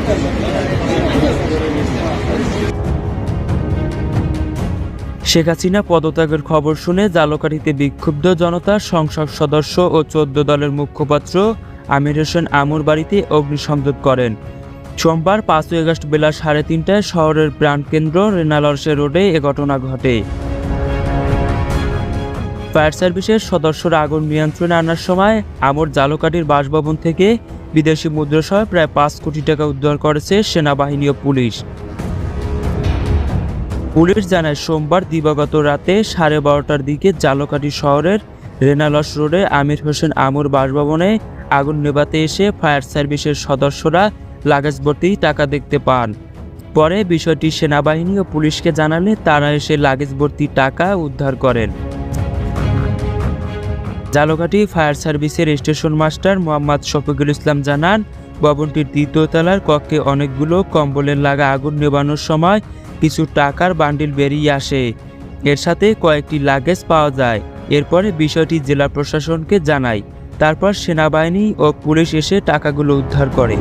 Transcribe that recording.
শেখ হাসিনা পদত্যাগের খবর শুনে ঝালকাঠিতে বিক্ষুব্ধ জনতা সংসদ সদস্য ও ১৪ দলের মুখপাত্র আমির হোসেন আমুর বাড়িতে অগ্নিসংযোগ করেন। সোমবার ৫ই আগস্ট বেলা ৩:৩০টায় শহরের প্রাণকেন্দ্র রেনালসে রোডে এ ঘটনা ঘটে। ফায়ার সার্ভিসের সদস্যরা আগুন নিয়ন্ত্রণে আনার সময় আমর ঝালকাঠির বাসভবন থেকে বিদেশি মুদ্রাসহ প্রায় ৫ কোটি টাকা উদ্ধার করেছে সেনাবাহিনী ও পুলিশ। পুলিশ জানায়, সোমবার দিবাগত রাতে 12:30টার দিকে ঝালকাঠি শহরের রেনালস রোডে আমির হোসেন আমুর বাসভবনে আগুন নেভাতে এসে ফায়ার সার্ভিসের সদস্যরা লাগেজ ভর্তি টাকা দেখতে পান। পরে বিষয়টি সেনাবাহিনী ও পুলিশকে জানালে তারা এসে লাগেজ ভর্তি টাকা উদ্ধার করেন। ঝালকাঠি ফায়ার সার্ভিসের স্টেশন মাস্টার মোহাম্মদ শফিকুল ইসলাম জানান, ভবনটির ৩য় তলার কক্ষে অনেকগুলো কম্বলের লাগা আগুন নেভানোর সময় কিছু টাকার বান্ডিল বেরিয়ে আসে। এর সাথে কয়েকটি লাগেজ পাওয়া যায়। এরপরে বিষয়টি জেলা প্রশাসনকে জানায়। তারপর সেনাবাহিনী ও পুলিশ এসে টাকাগুলো উদ্ধার করে।